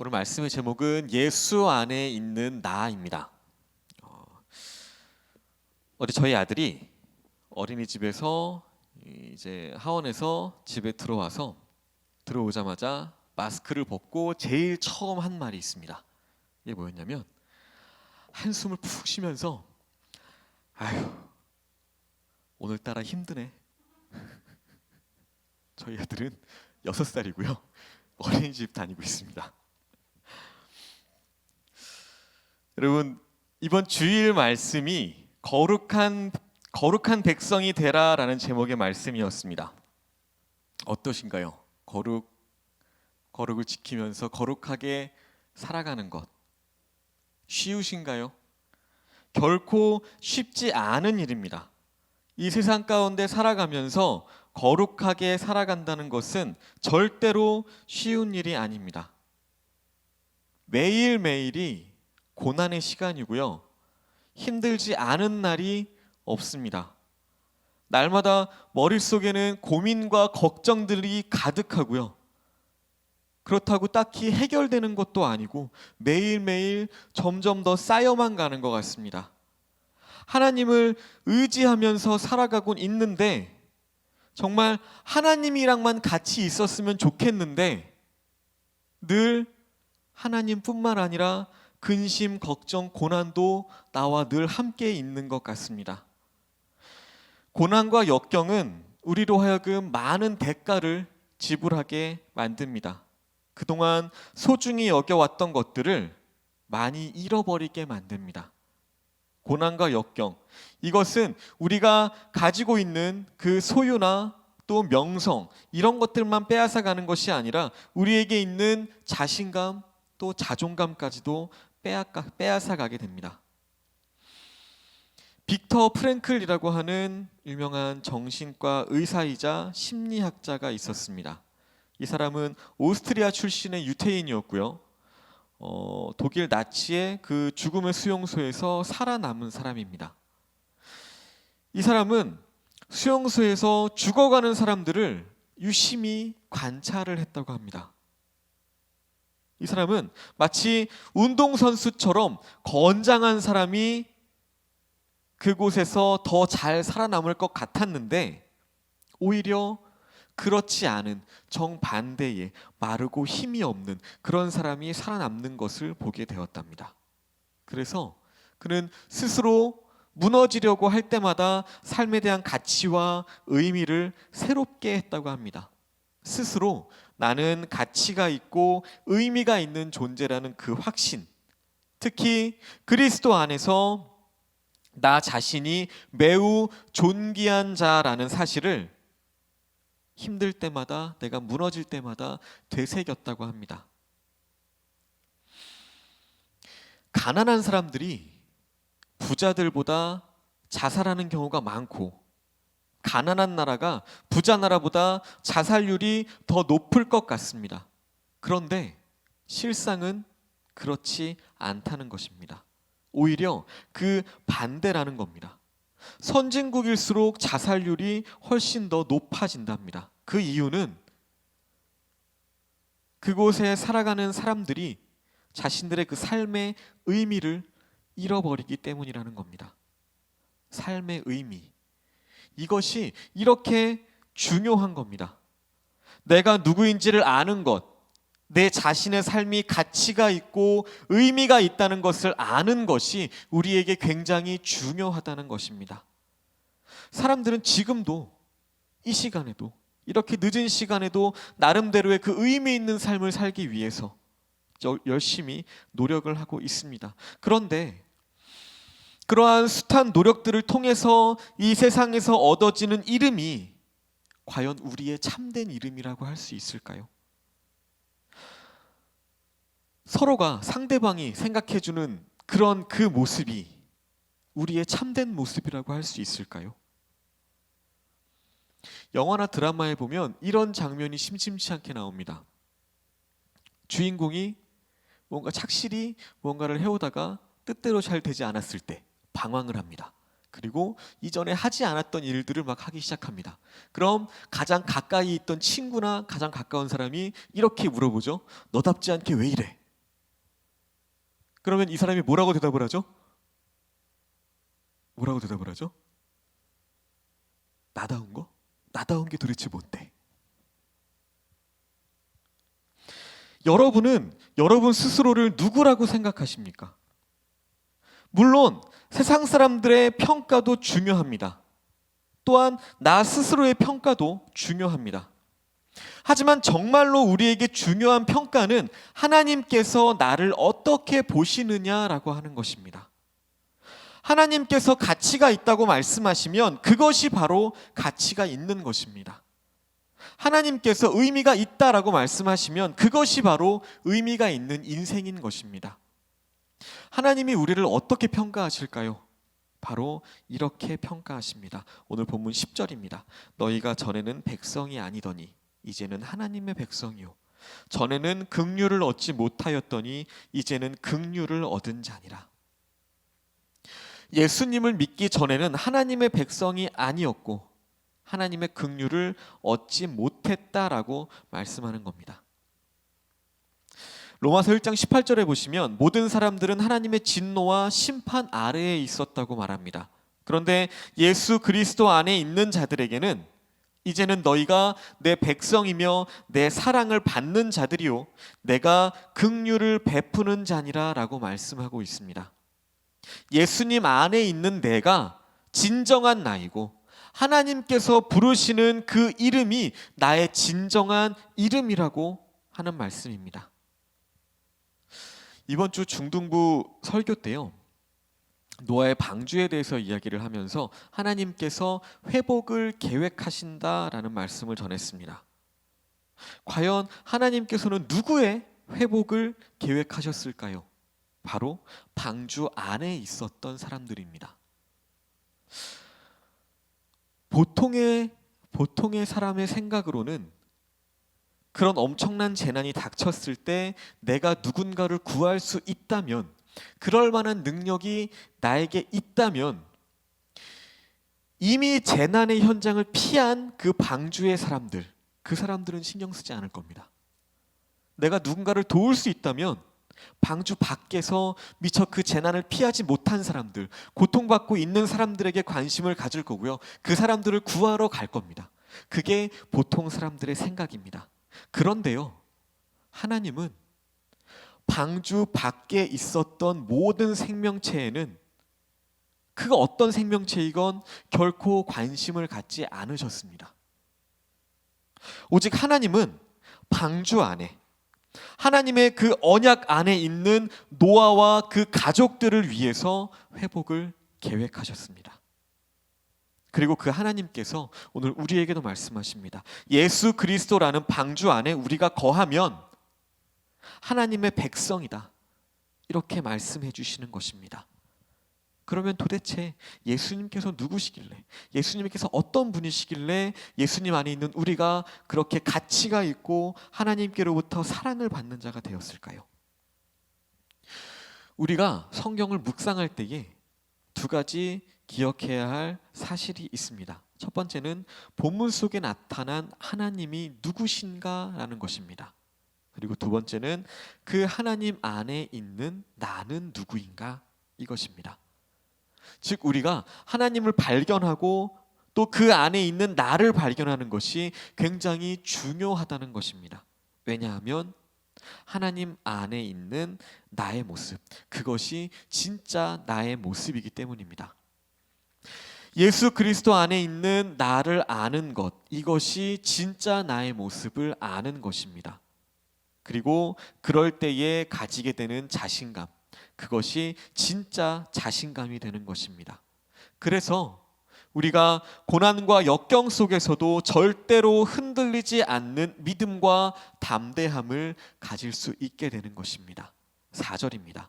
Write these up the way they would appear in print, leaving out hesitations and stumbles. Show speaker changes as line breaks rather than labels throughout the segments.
오늘 말씀의 제목은 예수 안에 있는 나입니다. 어제 저희 아들이 어린이집에서 이제 하원에서 집에 들어오자마자 마스크를 벗고 제일 처음 한 말이 있습니다. 이게 뭐였냐면 한숨을 푹 쉬면서 아휴 오늘따라 힘드네. 저희 아들은 6살이고요. 어린이집 다니고 있습니다. 여러분, 이번 주일 말씀이 거룩한 백성이 되라라는 제목의 말씀이었습니다. 어떠신가요? 거룩을 지키면서 거룩하게 살아가는 것 쉬우신가요? 결코 쉽지 않은 일입니다. 이 세상 가운데 살아가면서 거룩하게 살아간다는 것은 절대로 쉬운 일이 아닙니다. 매일매일이 고난의 시간이고요. 힘들지 않은 날이 없습니다. 날마다 머릿속에는 고민과 걱정들이 가득하고요. 그렇다고 딱히 해결되는 것도 아니고 매일매일 점점 더 쌓여만 가는 것 같습니다. 하나님을 의지하면서 살아가곤 있는데 정말 하나님이랑만 같이 있었으면 좋겠는데 늘 하나님뿐만 아니라 근심, 걱정, 고난도 나와 늘 함께 있는 것 같습니다. 고난과 역경은 우리로 하여금 많은 대가를 지불하게 만듭니다. 그동안 소중히 여겨왔던 것들을 많이 잃어버리게 만듭니다. 고난과 역경, 이것은 우리가 가지고 있는 그 소유나 또 명성 이런 것들만 빼앗아가는 것이 아니라 우리에게 있는 자신감 또 자존감까지도 빼앗아가게 됩니다. 빅터 프랭클이라고 하는 유명한 정신과 의사이자 심리학자가 있었습니다. 이 사람은 오스트리아 출신의 유태인이었고요. 독일 나치의 그 죽음의 수용소에서 살아남은 사람입니다. 이 사람은 수용소에서 죽어가는 사람들을 유심히 관찰을 했다고 합니다. 이 사람은 마치 운동선수처럼 건장한 사람이 그곳에서 더 잘 살아남을 것 같았는데 오히려 그렇지 않은 정반대의 마르고 힘이 없는 그런 사람이 살아남는 것을 보게 되었답니다. 그래서 그는 스스로 무너지려고 할 때마다 삶에 대한 가치와 의미를 새롭게 했다고 합니다. 스스로 나는 가치가 있고 의미가 있는 존재라는 그 확신, 특히 그리스도 안에서 나 자신이 매우 존귀한 자라는 사실을 힘들 때마다 내가 무너질 때마다 되새겼다고 합니다. 가난한 사람들이 부자들보다 자살하는 경우가 많고 가난한 나라가 부자 나라보다 자살률이 더 높을 것 같습니다. 그런데 실상은 그렇지 않다는 것입니다. 오히려 그 반대라는 겁니다. 선진국일수록 자살률이 훨씬 더 높아진답니다. 그 이유는 그곳에 살아가는 사람들이 자신들의 그 삶의 의미를 잃어버리기 때문이라는 겁니다. 삶의 의미. 이것이 이렇게 중요한 겁니다. 내가 누구인지를 아는 것, 내 자신의 삶이 가치가 있고 의미가 있다는 것을 아는 것이 우리에게 굉장히 중요하다는 것입니다. 사람들은 지금도 이 시간에도 이렇게 늦은 시간에도 나름대로의 그 의미 있는 삶을 살기 위해서 열심히 노력을 하고 있습니다. 그런데 그러한 숱한 노력들을 통해서 이 세상에서 얻어지는 이름이 과연 우리의 참된 이름이라고 할 수 있을까요? 서로가 상대방이 생각해주는 그런 그 모습이 우리의 참된 모습이라고 할 수 있을까요? 영화나 드라마에 보면 이런 장면이 심심치 않게 나옵니다. 주인공이 뭔가 착실히 뭔가를 해오다가 뜻대로 잘 되지 않았을 때 방황을 합니다. 그리고 이전에 하지 않았던 일들을 막 하기 시작합니다. 그럼 가장 가까이 있던 친구나 가장 가까운 사람이 이렇게 물어보죠. 너답지 않게 왜 이래? 그러면 이 사람이 뭐라고 대답을 하죠? 뭐라고 대답을 하죠? 나다운 거? 나다운 게 도대체 뭔데? 여러분은 여러분 스스로를 누구라고 생각하십니까? 물론 세상 사람들의 평가도 중요합니다. 또한 나 스스로의 평가도 중요합니다. 하지만 정말로 우리에게 중요한 평가는 하나님께서 나를 어떻게 보시느냐라고 하는 것입니다. 하나님께서 가치가 있다고 말씀하시면 그것이 바로 가치가 있는 것입니다. 하나님께서 의미가 있다라고 말씀하시면 그것이 바로 의미가 있는 인생인 것입니다. 하나님이 우리를 어떻게 평가하실까요? 바로 이렇게 평가하십니다. 오늘 본문 10절입니다. 너희가 전에는 백성이 아니더니 이제는 하나님의 백성이요 전에는 긍휼을 얻지 못하였더니 이제는 긍휼을 얻은 자니라. 예수님을 믿기 전에는 하나님의 백성이 아니었고 하나님의 긍휼을 얻지 못했다라고 말씀하는 겁니다. 로마서 1장 18절에 보시면 모든 사람들은 하나님의 진노와 심판 아래에 있었다고 말합니다. 그런데 예수 그리스도 안에 있는 자들에게는 이제는 너희가 내 백성이며 내 사랑을 받는 자들이요 내가 긍휼을 베푸는 자니라 라고 말씀하고 있습니다. 예수님 안에 있는 내가 진정한 나이고 하나님께서 부르시는 그 이름이 나의 진정한 이름이라고 하는 말씀입니다. 이번 주 중등부 설교 때요 노아의 방주에 대해서 이야기를 하면서 하나님께서 회복을 계획하신다라는 말씀을 전했습니다. 과연 하나님께서는 누구의 회복을 계획하셨을까요? 바로 방주 안에 있었던 사람들입니다. 보통의 사람의 생각으로는 그런 엄청난 재난이 닥쳤을 때 내가 누군가를 구할 수 있다면, 그럴 만한 능력이 나에게 있다면 이미 재난의 현장을 피한 그 방주의 사람들, 그 사람들은 신경 쓰지 않을 겁니다. 내가 누군가를 도울 수 있다면 방주 밖에서 미처 그 재난을 피하지 못한 사람들, 고통받고 있는 사람들에게 관심을 가질 거고요. 그 사람들을 구하러 갈 겁니다. 그게 보통 사람들의 생각입니다. 그런데요, 하나님은 방주 밖에 있었던 모든 생명체에는 그 어떤 생명체이건 결코 관심을 갖지 않으셨습니다. 오직 하나님은 방주 안에, 하나님의 그 언약 안에 있는 노아와 그 가족들을 위해서 회복을 계획하셨습니다. 그리고 그 하나님께서 오늘 우리에게도 말씀하십니다. 예수 그리스도라는 방주 안에 우리가 거하면 하나님의 백성이다, 이렇게 말씀해 주시는 것입니다. 그러면 도대체 예수님께서 누구시길래, 예수님께서 어떤 분이시길래 예수님 안에 있는 우리가 그렇게 가치가 있고 하나님께로부터 사랑을 받는 자가 되었을까요? 우리가 성경을 묵상할 때에 두 가지 기억해야 할 사실이 있습니다. 첫 번째는 본문 속에 나타난 하나님이 누구신가라는 것입니다. 그리고 두 번째는 그 하나님 안에 있는 나는 누구인가, 이것입니다. 즉 우리가 하나님을 발견하고 또 그 안에 있는 나를 발견하는 것이 굉장히 중요하다는 것입니다. 왜냐하면 하나님 안에 있는 나의 모습, 그것이 진짜 나의 모습이기 때문입니다. 예수 그리스도 안에 있는 나를 아는 것, 이것이 진짜 나의 모습을 아는 것입니다. 그리고 그럴 때에 가지게 되는 자신감, 그것이 진짜 자신감이 되는 것입니다. 그래서 우리가 고난과 역경 속에서도 절대로 흔들리지 않는 믿음과 담대함을 가질 수 있게 되는 것입니다. 4절입니다.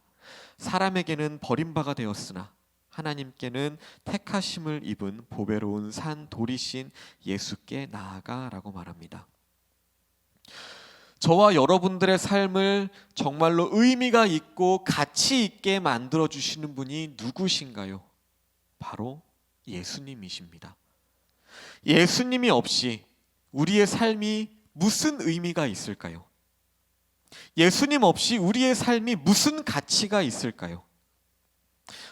사람에게는 버림바가 되었으나 하나님께는 택하심을 입은 보배로운 산 돌이신 예수께 나아가라고 말합니다. 저와 여러분들의 삶을 정말로 의미가 있고 가치 있게 만들어 주시는 분이 누구신가요? 바로 예수님이십니다. 예수님이 없이 우리의 삶이 무슨 의미가 있을까요? 예수님 없이 우리의 삶이 무슨 가치가 있을까요?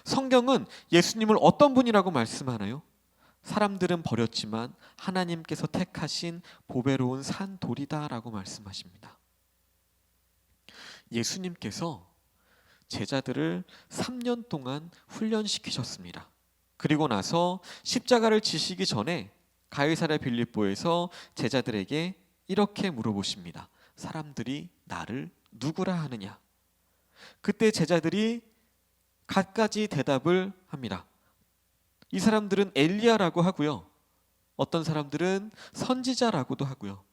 성경은 예수님을 어떤 분이라고 말씀하나요? 사람들은 버렸지만 하나님께서 택하신 보배로운 산돌이다라고 말씀하십니다. 예수님께서 제자들을 3년 동안 훈련시키셨습니다. 그리고 나서 십자가를 지시기 전에 가이사랴 빌립보에서 제자들에게 이렇게 물어보십니다. 사람들이 나를 누구라 하느냐? 그때 제자들이 갖가지 대답을 합니다. 이 사람들은 엘리야라고 하고요. 어떤 사람들은 선지자라고도 하고요.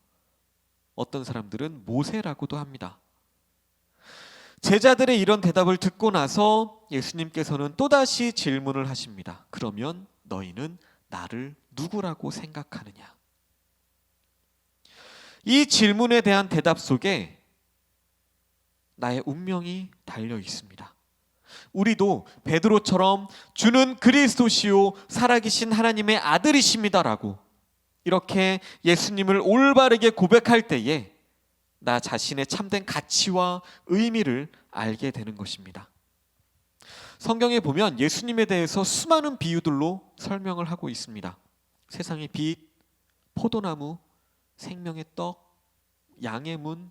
어떤 사람들은 모세라고도 합니다. 제자들의 이런 대답을 듣고 나서 예수님께서는 또다시 질문을 하십니다. 그러면 너희는 나를 누구라고 생각하느냐? 이 질문에 대한 대답 속에 나의 운명이 달려 있습니다. 우리도 베드로처럼 주는 그리스도시요 살아계신 하나님의 아들이십니다라고 이렇게 예수님을 올바르게 고백할 때에 나 자신의 참된 가치와 의미를 알게 되는 것입니다. 성경에 보면 예수님에 대해서 수많은 비유들로 설명을 하고 있습니다. 세상의 빛, 포도나무, 생명의 떡, 양의 문,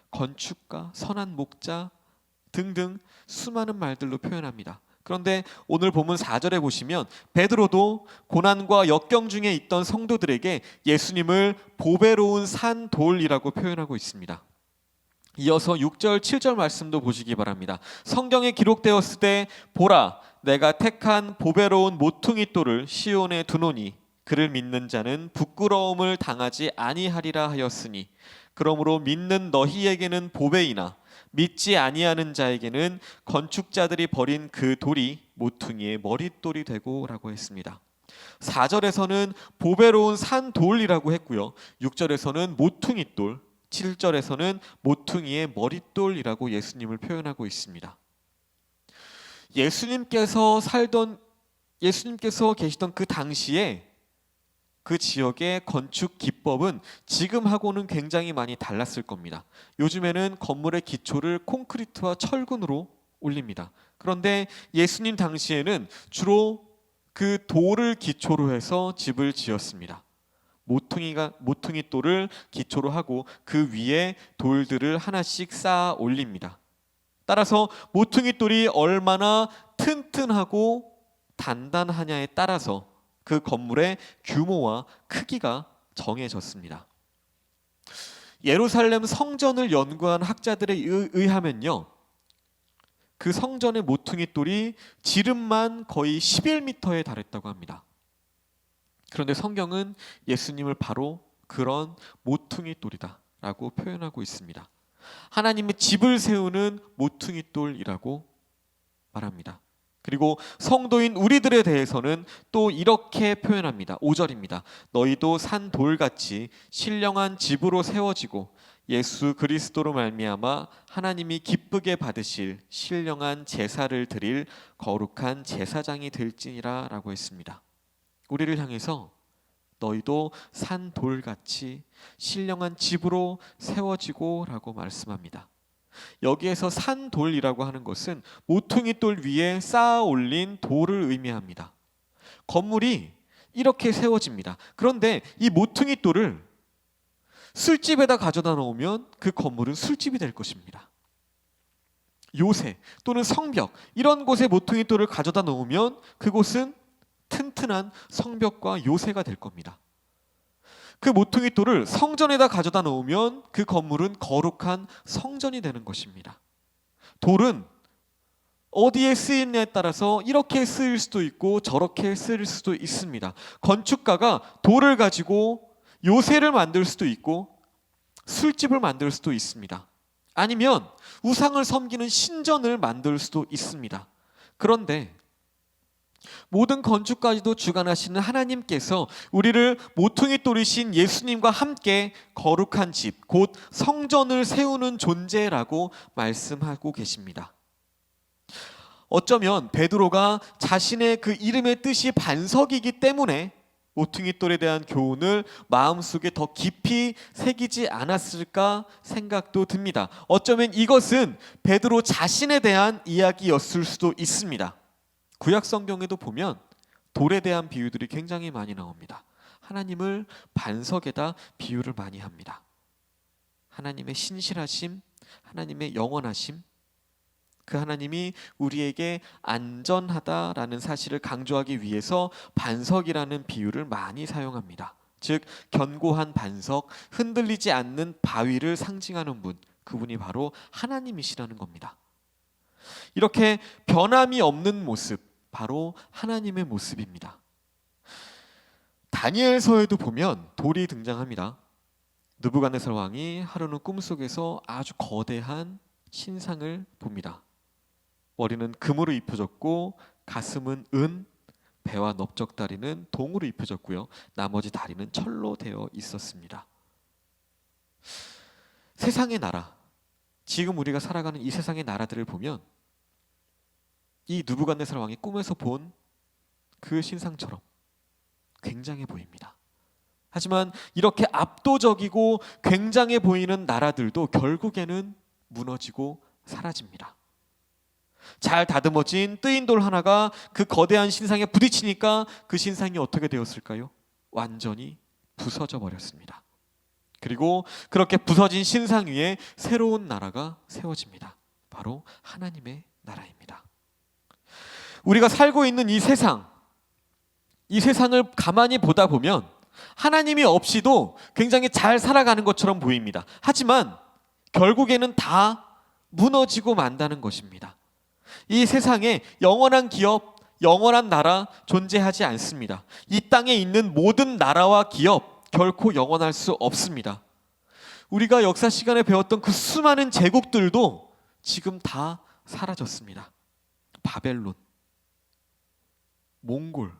건축가, 선한 목자 등등 수많은 말들로 표현합니다. 그런데 오늘 본문 4절에 보시면 베드로도 고난과 역경 중에 있던 성도들에게 예수님을 보배로운 산돌이라고 표현하고 있습니다. 이어서 6절, 7절 말씀도 보시기 바랍니다. 성경에 기록되었을 때 보라, 내가 택한 보배로운 모퉁이 돌을 시온에 두노니 그를 믿는 자는 부끄러움을 당하지 아니하리라 하였으니 그러므로 믿는 너희에게는 보배이나 믿지 아니하는 자에게는 건축자들이 버린 그 돌이 모퉁이의 머릿돌이 되고 라고 했습니다. 4절에서는 보배로운 산돌이라고 했고요. 6절에서는 모퉁이돌, 7절에서는 모퉁이의 머릿돌이라고 예수님을 표현하고 있습니다. 예수님께서 계시던 그 당시에 그 지역의 건축 기법은 지금하고는 굉장히 많이 달랐을 겁니다. 요즘에는 건물의 기초를 콘크리트와 철근으로 올립니다. 그런데 예수님 당시에는 주로 그 돌을 기초로 해서 집을 지었습니다. 모퉁이 돌을 기초로 하고 그 위에 돌들을 하나씩 쌓아 올립니다. 따라서 모퉁이 돌이 얼마나 튼튼하고 단단하냐에 따라서 그 건물의 규모와 크기가 정해졌습니다. 예루살렘 성전을 연구한 학자들에 의하면요, 그 성전의 모퉁이 돌이 지름만 거의 11m에 달했다고 합니다. 그런데 성경은 예수님을 바로 그런 모퉁이 돌이다라고 표현하고 있습니다. 하나님의 집을 세우는 모퉁이 돌이라고 말합니다. 그리고 성도인 우리들에 대해서는 또 이렇게 표현합니다. 5절입니다. 너희도 산 돌같이 신령한 집으로 세워지고 예수 그리스도로 말미암아 하나님이 기쁘게 받으실 신령한 제사를 드릴 거룩한 제사장이 될지니라 라고 했습니다. 우리를 향해서 너희도 산 돌같이 신령한 집으로 세워지고 라고 말씀합니다. 여기에서 산돌이라고 하는 것은 모퉁이 돌 위에 쌓아 올린 돌을 의미합니다. 건물이 이렇게 세워집니다. 그런데 이 모퉁이 돌을 술집에다 가져다 놓으면 그 건물은 술집이 될 것입니다. 요새 또는 성벽 이런 곳에 모퉁이 돌을 가져다 놓으면 그곳은 튼튼한 성벽과 요새가 될 겁니다. 그 모퉁이 돌을 성전에다 가져다 놓으면 그 건물은 거룩한 성전이 되는 것입니다. 돌은 어디에 쓰이느냐에 따라서 이렇게 쓰일 수도 있고 저렇게 쓰일 수도 있습니다. 건축가가 돌을 가지고 요새를 만들 수도 있고 술집을 만들 수도 있습니다. 아니면 우상을 섬기는 신전을 만들 수도 있습니다. 그런데 모든 건축까지도 주관하시는 하나님께서 우리를 모퉁이 돌이신 예수님과 함께 거룩한 집, 곧 성전을 세우는 존재라고 말씀하고 계십니다. 어쩌면 베드로가 자신의 그 이름의 뜻이 반석이기 때문에 오퉁이돌에 대한 교훈을 마음속에 더 깊이 새기지 않았을까 생각도 듭니다. 어쩌면 이것은 베드로 자신에 대한 이야기였을 수도 있습니다. 구약 성경에도 보면 돌에 대한 비유들이 굉장히 많이 나옵니다. 하나님을 반석에다 비유를 많이 합니다. 하나님의 신실하심, 하나님의 영원하심, 그 하나님이 우리에게 안전하다라는 사실을 강조하기 위해서 반석이라는 비유를 많이 사용합니다. 즉 견고한 반석, 흔들리지 않는 바위를 상징하는 분, 그분이 바로 하나님이시라는 겁니다. 이렇게 변함이 없는 모습, 바로 하나님의 모습입니다. 다니엘서에도 보면 돌이 등장합니다. 느부갓네살 왕이 하루는 꿈속에서 아주 거대한 신상을 봅니다. 머리는 금으로 입혀졌고 가슴은 은, 배와 넓적다리는 동으로 입혀졌고요. 나머지 다리는 철로 되어 있었습니다. 세상의 나라, 지금 우리가 살아가는 이 세상의 나라들을 보면 이 느부갓네살 왕이 꿈에서 본 그 신상처럼 굉장해 보입니다. 하지만 이렇게 압도적이고 굉장해 보이는 나라들도 결국에는 무너지고 사라집니다. 잘 다듬어진 뜨인 돌 하나가 그 거대한 신상에 부딪히니까 그 신상이 어떻게 되었을까요? 완전히 부서져 버렸습니다. 그리고 그렇게 부서진 신상 위에 새로운 나라가 세워집니다. 바로 하나님의 나라입니다. 우리가 살고 있는 이 세상을 가만히 보다 보면 하나님이 없이도 굉장히 잘 살아가는 것처럼 보입니다. 하지만 결국에는 다 무너지고 만다는 것입니다. 이 세상에 영원한 기업, 영원한 나라 존재하지 않습니다. 이 땅에 있는 모든 나라와 기업 결코 영원할 수 없습니다. 우리가 역사 시간에 배웠던 그 수많은 제국들도 지금 다 사라졌습니다. 바벨론, 몽골,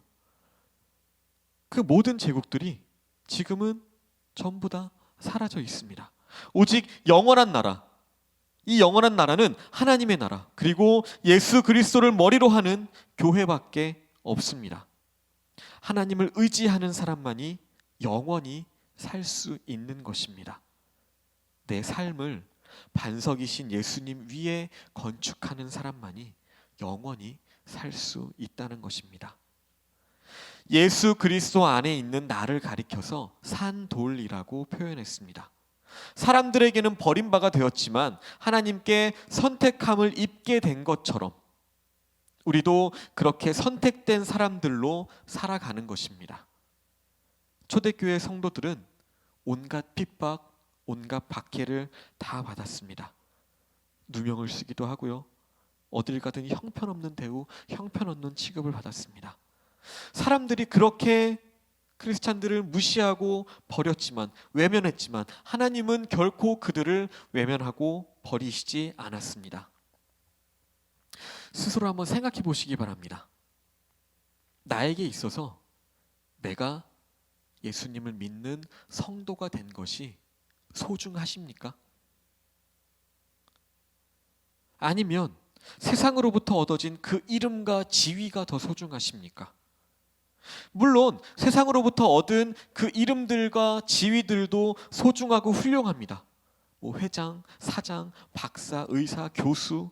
그 모든 제국들이 지금은 전부 다 사라져 있습니다. 오직 영원한 나라, 이 영원한 나라는 하나님의 나라, 그리고 예수 그리스도를 머리로 하는 교회밖에 없습니다. 하나님을 의지하는 사람만이 영원히 살 수 있는 것입니다. 내 삶을 반석이신 예수님 위에 건축하는 사람만이 영원히 살 수 있다는 것입니다. 예수 그리스도 안에 있는 나를 가리켜서 산돌이라고 표현했습니다. 사람들에게는 버림바가 되었지만 하나님께 선택함을 입게 된 것처럼 우리도 그렇게 선택된 사람들로 살아가는 것입니다. 초대교회 성도들은 온갖 핍박, 온갖 박해를 다 받았습니다. 누명을 쓰기도 하고요. 어딜 가든 형편없는 대우, 형편없는 취급을 받았습니다. 사람들이 그렇게 크리스찬들을 무시하고 버렸지만, 외면했지만 하나님은 결코 그들을 외면하고 버리시지 않았습니다. 스스로 한번 생각해 보시기 바랍니다. 나에게 있어서 내가 예수님을 믿는 성도가 된 것이 소중하십니까? 아니면 세상으로부터 얻어진 그 이름과 지위가 더 소중하십니까? 물론 세상으로부터 얻은 그 이름들과 지위들도 소중하고 훌륭합니다. 회장, 사장, 박사, 의사, 교수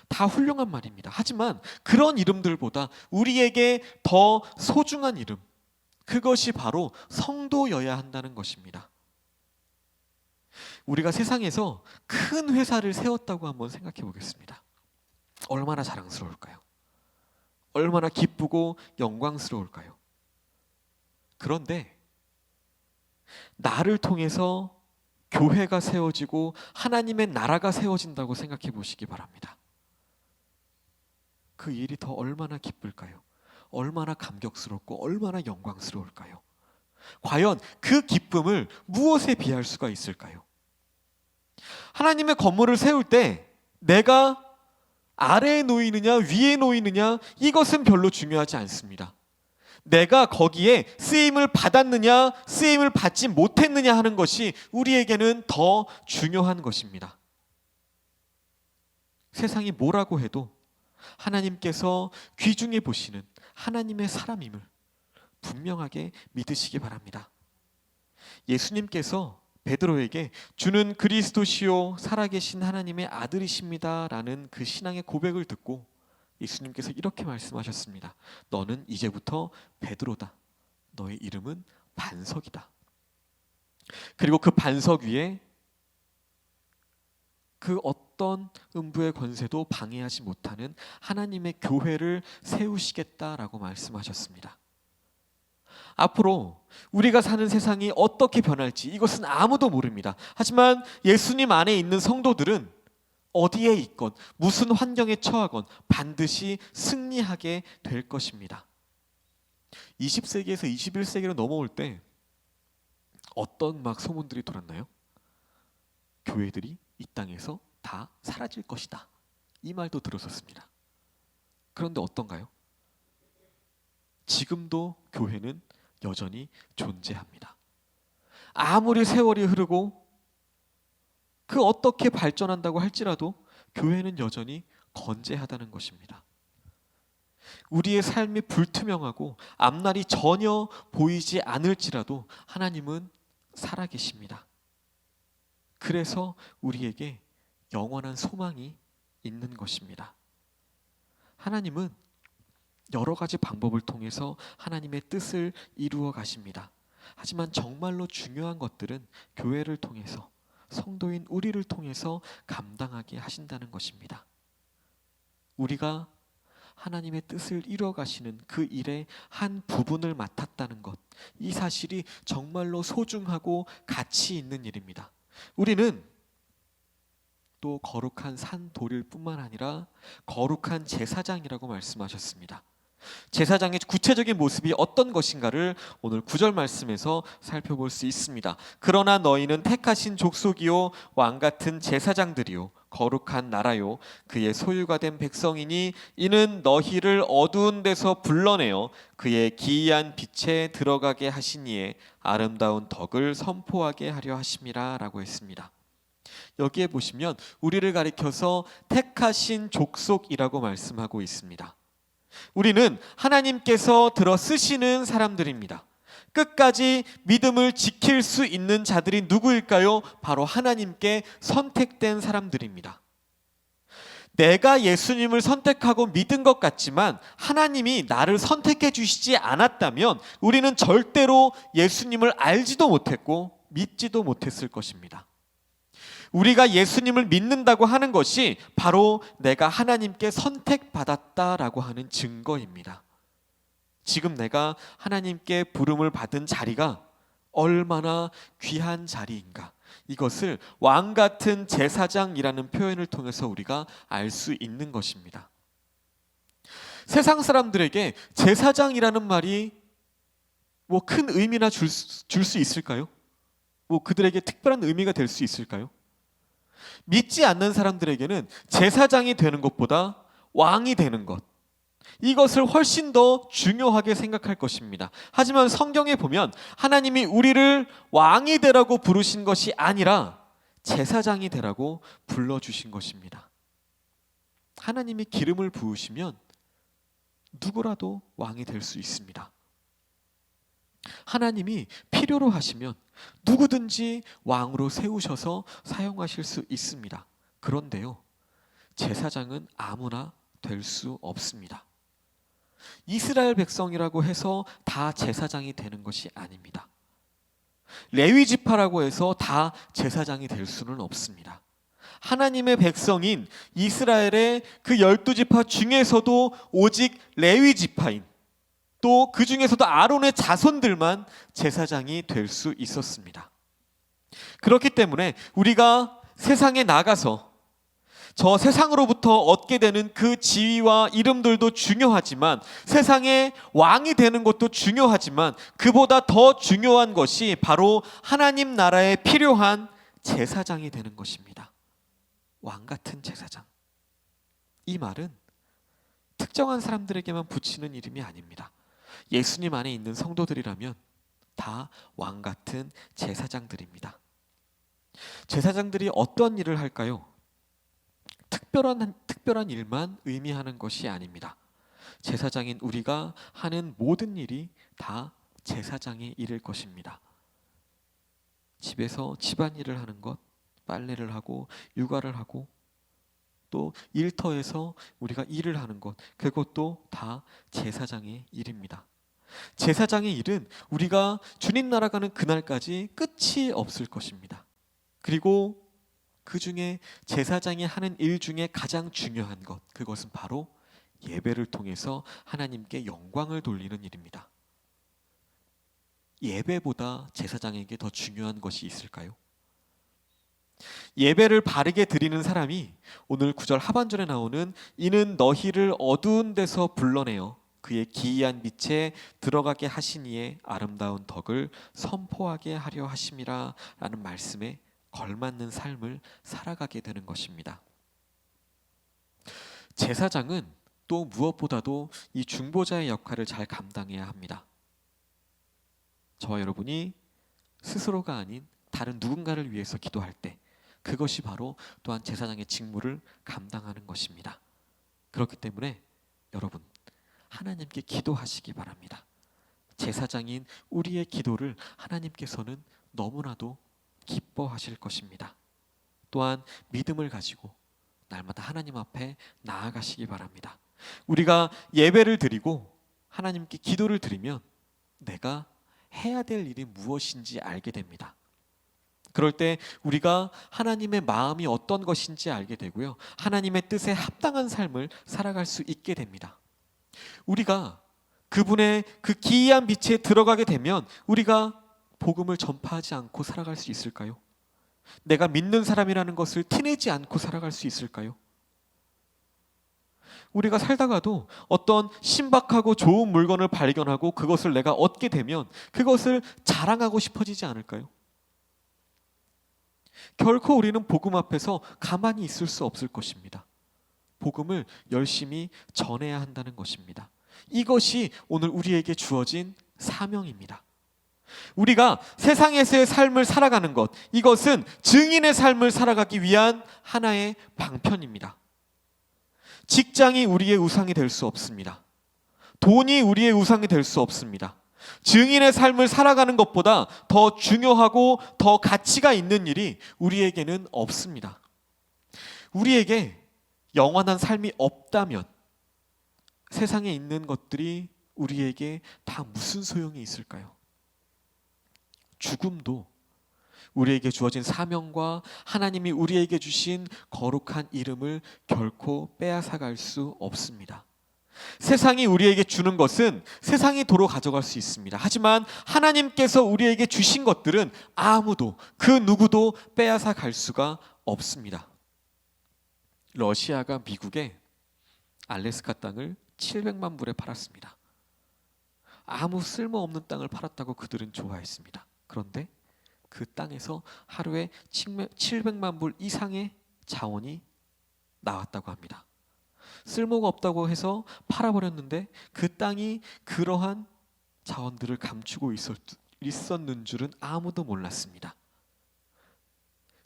다 훌륭한 말입니다. 하지만 그런 이름들보다 우리에게 더 소중한 이름, 그것이 바로 성도여야 한다는 것입니다. 우리가 세상에서 큰 회사를 세웠다고 한번 생각해 보겠습니다. 얼마나 자랑스러울까요? 얼마나 기쁘고 영광스러울까요? 그런데 나를 통해서 교회가 세워지고 하나님의 나라가 세워진다고 생각해 보시기 바랍니다. 그 일이 더 얼마나 기쁠까요? 얼마나 감격스럽고 얼마나 영광스러울까요? 과연 그 기쁨을 무엇에 비할 수가 있을까요? 하나님의 건물을 세울 때 내가 아래에 놓이느냐 위에 놓이느냐 이것은 별로 중요하지 않습니다. 내가 거기에 쓰임을 받았느냐 쓰임을 받지 못했느냐 하는 것이 우리에게는 더 중요한 것입니다. 세상이 뭐라고 해도 하나님께서 귀중해 보시는 하나님의 사람임을 분명하게 믿으시기 바랍니다. 예수님께서 베드로에게 주는 그리스도시요 살아계신 하나님의 아들이십니다 라는 그 신앙의 고백을 듣고 예수님께서 이렇게 말씀하셨습니다. 너는 이제부터 베드로다. 너의 이름은 반석이다. 그리고 그 반석 위에 그 어떤 음부의 권세도 방해하지 못하는 하나님의 교회를 세우시겠다라고 말씀하셨습니다. 앞으로 우리가 사는 세상이 어떻게 변할지 이것은 아무도 모릅니다. 하지만 예수님 안에 있는 성도들은 어디에 있건 무슨 환경에 처하건 반드시 승리하게 될 것입니다. 20세기에서 21세기로 넘어올 때 어떤 막 소문들이 돌았나요? 교회들이 이 땅에서 다 사라질 것이다. 이 말도 들었었습니다. 그런데 어떤가요? 지금도 교회는 여전히 존재합니다. 아무리 세월이 흐르고 그 어떻게 발전한다고 할지라도 교회는 여전히 건재하다는 것입니다. 우리의 삶이 불투명하고 앞날이 전혀 보이지 않을지라도 하나님은 살아계십니다. 그래서 우리에게 영원한 소망이 있는 것입니다. 하나님은 여러 가지 방법을 통해서 하나님의 뜻을 이루어 가십니다. 하지만 정말로 중요한 것들은 교회를 통해서, 성도인 우리를 통해서 감당하게 하신다는 것입니다. 우리가 하나님의 뜻을 이루어 가시는 그 일의 한 부분을 맡았다는 것, 이 사실이 정말로 소중하고 가치 있는 일입니다. 우리는 또 거룩한 산도릴 뿐만 아니라 거룩한 제사장이라고 말씀하셨습니다. 제사장의 구체적인 모습이 어떤 것인가를 오늘 9절 말씀에서 살펴볼 수 있습니다. 그러나 너희는 택하신 족속이요 왕같은 제사장들이요 거룩한 나라요 그의 소유가 된 백성이니 이는 너희를 어두운 데서 불러내어 그의 기이한 빛에 들어가게 하시니에 아름다운 덕을 선포하게 하려 하심이라 라고 했습니다. 여기에 보시면 우리를 가리켜서 택하신 족속이라고 말씀하고 있습니다. 우리는 하나님께서 들어 쓰시는 사람들입니다. 끝까지 믿음을 지킬 수 있는 자들이 누구일까요? 바로 하나님께 선택된 사람들입니다. 내가 예수님을 선택하고 믿은 것 같지만 하나님이 나를 선택해 주시지 않았다면 우리는 절대로 예수님을 알지도 못했고 믿지도 못했을 것입니다. 우리가 예수님을 믿는다고 하는 것이 바로 내가 하나님께 선택받았다라고 하는 증거입니다. 지금 내가 하나님께 부름을 받은 자리가 얼마나 귀한 자리인가, 이것을 왕같은 제사장이라는 표현을 통해서 우리가 알 수 있는 것입니다. 세상 사람들에게 제사장이라는 말이 뭐 큰 의미나 줄 수 있을까요? 뭐 그들에게 특별한 의미가 될 수 있을까요? 믿지 않는 사람들에게는 제사장이 되는 것보다 왕이 되는 것, 이것을 훨씬 더 중요하게 생각할 것입니다. 하지만 성경에 보면 하나님이 우리를 왕이 되라고 부르신 것이 아니라 제사장이 되라고 불러주신 것입니다. 하나님이 기름을 부으시면 누구라도 왕이 될 수 있습니다. 하나님이 필요로 하시면 누구든지 왕으로 세우셔서 사용하실 수 있습니다. 그런데요, 제사장은 아무나 될 수 없습니다. 이스라엘 백성이라고 해서 다 제사장이 되는 것이 아닙니다. 레위 지파라고 해서 다 제사장이 될 수는 없습니다. 하나님의 백성인 이스라엘의 그 12지파 중에서도 오직 레위 지파인, 또 그 중에서도 아론의 자손들만 제사장이 될 수 있었습니다. 그렇기 때문에 우리가 세상에 나가서 저 세상으로부터 얻게 되는 그 지위와 이름들도 중요하지만, 세상의 왕이 되는 것도 중요하지만, 그보다 더 중요한 것이 바로 하나님 나라에 필요한 제사장이 되는 것입니다. 왕 같은 제사장. 이 말은 특정한 사람들에게만 붙이는 이름이 아닙니다. 예수님 안에 있는 성도들이라면 다 왕 같은 제사장들입니다. 제사장들이 어떤 일을 할까요? 특별한 일만 의미하는 것이 아닙니다. 제사장인 우리가 하는 모든 일이 다 제사장의 일일 것입니다. 집에서 집안일을 하는 것, 빨래를 하고 육아를 하고 또 일터에서 우리가 일을 하는 것, 그것도 다 제사장의 일입니다. 제사장의 일은 우리가 주님 나라 가는 그날까지 끝이 없을 것입니다. 그리고 그 중에 제사장이 하는 일 중에 가장 중요한 것, 그것은 바로 예배를 통해서 하나님께 영광을 돌리는 일입니다. 예배보다 제사장에게 더 중요한 것이 있을까요? 예배를 바르게 드리는 사람이 오늘 9절 하반절에 나오는 이는 너희를 어두운 데서 불러내어 그의 기이한 빛에 들어가게 하시니의 아름다운 덕을 선포하게 하려 하심이라 라는 말씀에 걸맞는 삶을 살아가게 되는 것입니다. 제사장은 또 무엇보다도 이 중보자의 역할을 잘 감당해야 합니다. 저와 여러분이 스스로가 아닌 다른 누군가를 위해서 기도할 때 그것이 바로 또한 제사장의 직무를 감당하는 것입니다. 그렇기 때문에 여러분 하나님께 기도하시기 바랍니다. 제사장인 우리의 기도를 하나님께서는 너무나도 기뻐하실 것입니다. 또한 믿음을 가지고 날마다 하나님 앞에 나아가시기 바랍니다. 우리가 예배를 드리고 하나님께 기도를 드리면 내가 해야 될 일이 무엇인지 알게 됩니다. 그럴 때 우리가 하나님의 마음이 어떤 것인지 알게 되고요. 하나님의 뜻에 합당한 삶을 살아갈 수 있게 됩니다. 우리가 그분의 그 기이한 빛에 들어가게 되면 우리가 복음을 전파하지 않고 살아갈 수 있을까요? 내가 믿는 사람이라는 것을 티내지 않고 살아갈 수 있을까요? 우리가 살다가도 어떤 신박하고 좋은 물건을 발견하고 그것을 내가 얻게 되면 그것을 자랑하고 싶어지지 않을까요? 결코 우리는 복음 앞에서 가만히 있을 수 없을 것입니다. 복음을 열심히 전해야 한다는 것입니다. 이것이 오늘 우리에게 주어진 사명입니다. 우리가 세상에서의 삶을 살아가는 것, 이것은 증인의 삶을 살아가기 위한 하나의 방편입니다. 직장이 우리의 우상이 될 수 없습니다. 돈이 우리의 우상이 될 수 없습니다. 증인의 삶을 살아가는 것보다 더 중요하고 더 가치가 있는 일이 우리에게는 없습니다. 우리에게 영원한 삶이 없다면 세상에 있는 것들이 우리에게 다 무슨 소용이 있을까요? 죽음도 우리에게 주어진 사명과 하나님이 우리에게 주신 거룩한 이름을 결코 빼앗아갈 수 없습니다. 세상이 우리에게 주는 것은 세상이 도로 가져갈 수 있습니다. 하지만 하나님께서 우리에게 주신 것들은 아무도 그 누구도 빼앗아 갈 수가 없습니다. 러시아가 미국에 알래스카 땅을 700만 불에 팔았습니다. 아무 쓸모없는 땅을 팔았다고 그들은 좋아했습니다. 그런데 그 땅에서 하루에 700만 불 이상의 자원이 나왔다고 합니다. 쓸모가 없다고 해서 팔아버렸는데 그 땅이 그러한 자원들을 감추고 있었는 줄은 아무도 몰랐습니다.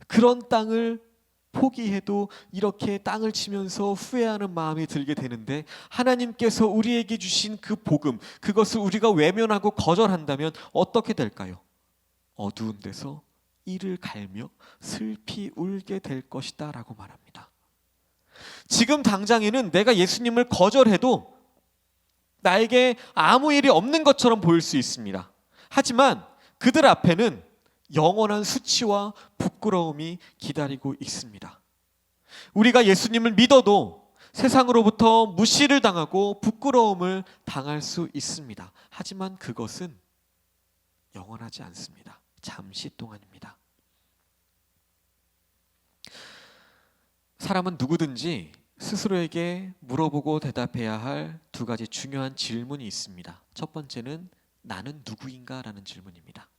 그런 땅을 포기해도 이렇게 땅을 치면서 후회하는 마음이 들게 되는데 하나님께서 우리에게 주신 그 복음, 그것을 우리가 외면하고 거절한다면 어떻게 될까요? 어두운 데서 이를 갈며 슬피 울게 될 것이다 라고 말합니다. 지금 당장에는 내가 예수님을 거절해도 나에게 아무 일이 없는 것처럼 보일 수 있습니다. 하지만 그들 앞에는 영원한 수치와 부끄러움이 기다리고 있습니다. 우리가 예수님을 믿어도 세상으로부터 무시를 당하고 부끄러움을 당할 수 있습니다. 하지만 그것은 영원하지 않습니다. 잠시 동안입니다. 사람은 누구든지 스스로에게 물어보고 대답해야 할 두 가지 중요한 질문이 있습니다. 첫 번째는 나는 누구인가? 라는 질문입니다.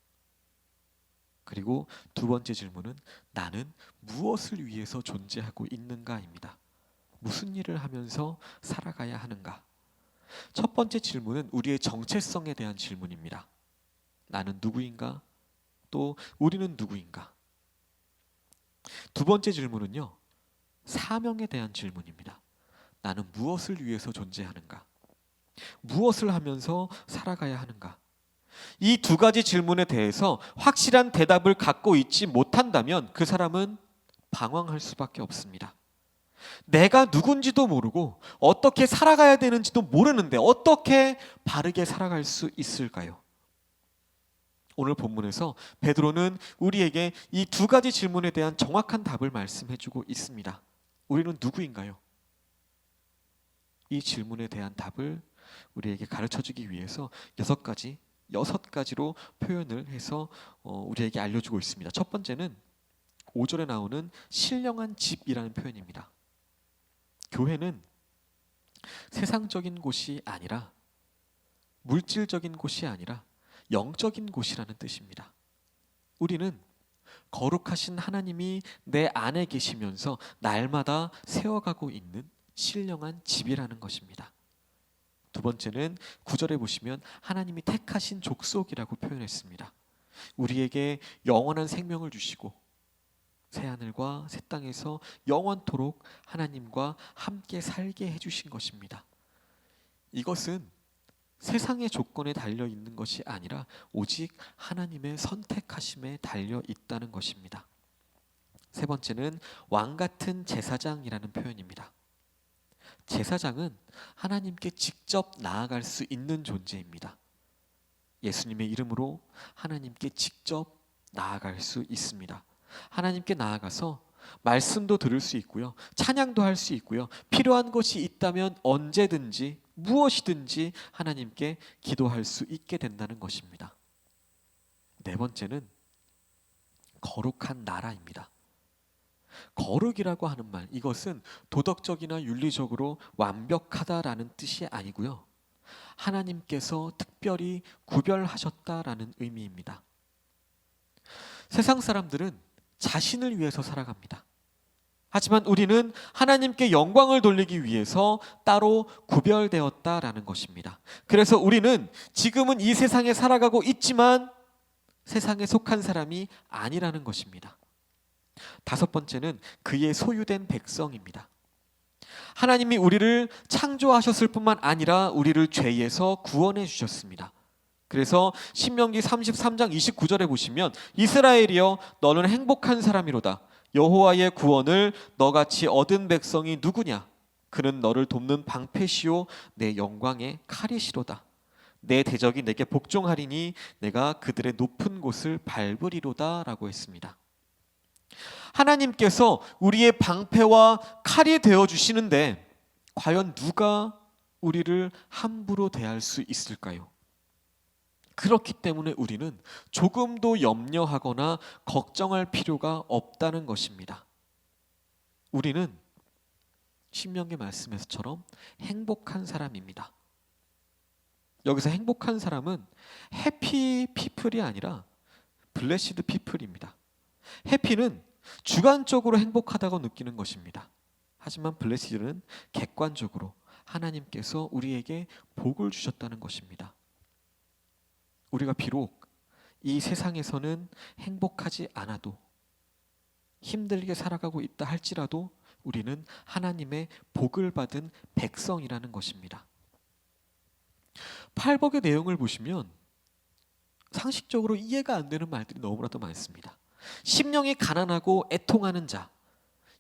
그리고 두 번째 질문은 나는 무엇을 위해서 존재하고 있는가입니다. 무슨 일을 하면서 살아가야 하는가? 첫 번째 질문은 우리의 정체성에 대한 질문입니다. 나는 누구인가? 또 우리는 누구인가? 두 번째 질문은요, 사명에 대한 질문입니다. 나는 무엇을 위해서 존재하는가? 무엇을 하면서 살아가야 하는가? 이 두 가지 질문에 대해서 확실한 대답을 갖고 있지 못한다면 그 사람은 방황할 수밖에 없습니다. 내가 누군지도 모르고 어떻게 살아가야 되는지도 모르는데 어떻게 바르게 살아갈 수 있을까요? 오늘 본문에서 베드로는 우리에게 이 두 가지 질문에 대한 정확한 답을 말씀해주고 있습니다. 우리는 누구인가요? 이 질문에 대한 답을 우리에게 가르쳐주기 위해서 여섯 가지로 표현을 해서 우리에게 알려주고 있습니다. 첫 번째는 5절에 나오는 신령한 집이라는 표현입니다. 교회는 세상적인 곳이 아니라, 물질적인 곳이 아니라 영적인 곳이라는 뜻입니다. 우리는 거룩하신 하나님이 내 안에 계시면서 날마다 세워가고 있는 신령한 집이라는 것입니다. 두 번째는 9절에 보시면 하나님이 택하신 족속이라고 표현했습니다. 우리에게 영원한 생명을 주시고 새하늘과 새 땅에서 영원토록 하나님과 함께 살게 해주신 것입니다. 이것은 세상의 조건에 달려 있는 것이 아니라 오직 하나님의 선택하심에 달려 있다는 것입니다. 세 번째는 왕 같은 제사장이라는 표현입니다. 제사장은 하나님께 직접 나아갈 수 있는 존재입니다. 예수님의 이름으로 하나님께 직접 나아갈 수 있습니다. 하나님께 나아가서 말씀도 들을 수 있고요, 찬양도 할 수 있고요, 필요한 것이 있다면 언제든지 무엇이든지 하나님께 기도할 수 있게 된다는 것입니다. 네 번째는 거룩한 나라입니다. 거룩이라고 하는 말, 이것은 도덕적이나 윤리적으로 완벽하다라는 뜻이 아니고요, 하나님께서 특별히 구별하셨다라는 의미입니다. 세상 사람들은 자신을 위해서 살아갑니다. 하지만 우리는 하나님께 영광을 돌리기 위해서 따로 구별되었다라는 것입니다. 그래서 우리는 지금은 이 세상에 살아가고 있지만 세상에 속한 사람이 아니라는 것입니다. 다섯 번째는 그의 소유된 백성입니다. 하나님이 우리를 창조하셨을 뿐만 아니라 우리를 죄에서 구원해 주셨습니다. 그래서 신명기 33장 29절에 보시면 이스라엘이여 너는 행복한 사람이로다. 여호와의 구원을 너같이 얻은 백성이 누구냐? 그는 너를 돕는 방패시요 내 영광의 칼이시로다. 내 대적이 내게 복종하리니 내가 그들의 높은 곳을 밟으리로다 라고 했습니다. 하나님께서 우리의 방패와 칼이 되어주시는데 과연 누가 우리를 함부로 대할 수 있을까요? 그렇기 때문에 우리는 조금도 염려하거나 걱정할 필요가 없다는 것입니다. 우리는 신명기 말씀에서처럼 행복한 사람입니다. 여기서 행복한 사람은 해피 피플이 아니라 블레시드 피플입니다. 해피는 주관적으로 행복하다고 느끼는 것입니다. 하지만 블레시드는 객관적으로 하나님께서 우리에게 복을 주셨다는 것입니다. 우리가 비록 이 세상에서는 행복하지 않아도 힘들게 살아가고 있다 할지라도 우리는 하나님의 복을 받은 백성이라는 것입니다. 팔복의 내용을 보시면 상식적으로 이해가 안 되는 말들이 너무나도 많습니다. 심령이 가난하고 애통하는 자,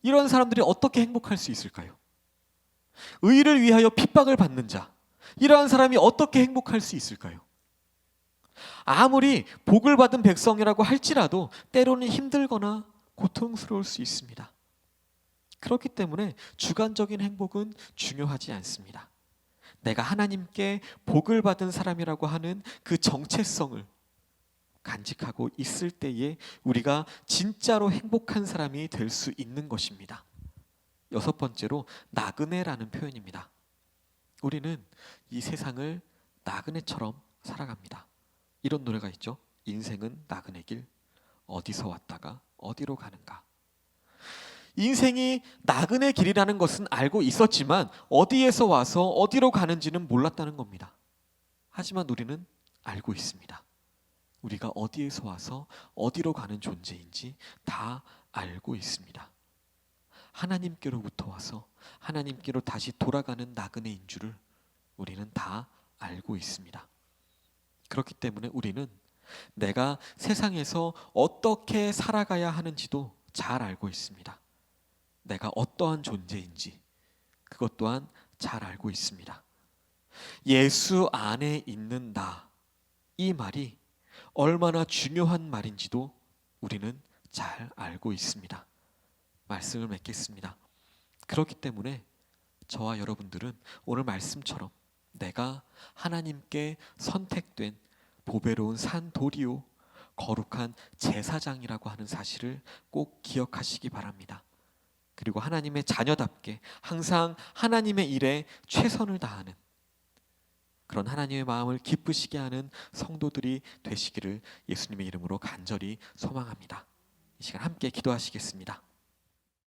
이런 사람들이 어떻게 행복할 수 있을까요? 의를 위하여 핍박을 받는 자, 이러한 사람이 어떻게 행복할 수 있을까요? 아무리 복을 받은 백성이라고 할지라도 때로는 힘들거나 고통스러울 수 있습니다. 그렇기 때문에 주관적인 행복은 중요하지 않습니다. 내가 하나님께 복을 받은 사람이라고 하는 그 정체성을 간직하고 있을 때에 우리가 진짜로 행복한 사람이 될 수 있는 것입니다. 여섯 번째로 나그네라는 표현입니다. 우리는 이 세상을 나그네처럼 살아갑니다. 이런 노래가 있죠. 인생은 나그네길 어디서 왔다가 어디로 가는가. 인생이 나그네 길이라는 것은 알고 있었지만 어디에서 와서 어디로 가는지는 몰랐다는 겁니다. 하지만 우리는 알고 있습니다. 우리가 어디에서 와서 어디로 가는 존재인지 다 알고 있습니다. 하나님께로부터 와서 하나님께로 다시 돌아가는 나그네인 줄을 우리는 다 알고 있습니다. 그렇기 때문에 우리는 내가 세상에서 어떻게 살아가야 하는지도 잘 알고 있습니다. 내가 어떠한 존재인지 그것 또한 잘 알고 있습니다. 예수 안에 있는 나, 이 말이 얼마나 중요한 말인지도 우리는 잘 알고 있습니다. 말씀을 맺겠습니다. 그렇기 때문에 저와 여러분들은 오늘 말씀처럼 내가 하나님께 선택된 보배로운 산돌이요 거룩한 제사장이라고 하는 사실을 꼭 기억하시기 바랍니다. 그리고 하나님의 자녀답게 항상 하나님의 일에 최선을 다하는 그런 하나님의 마음을 기쁘시게 하는 성도들이 되시기를 예수님의 이름으로 간절히 소망합니다. 이 시간 함께 기도하시겠습니다.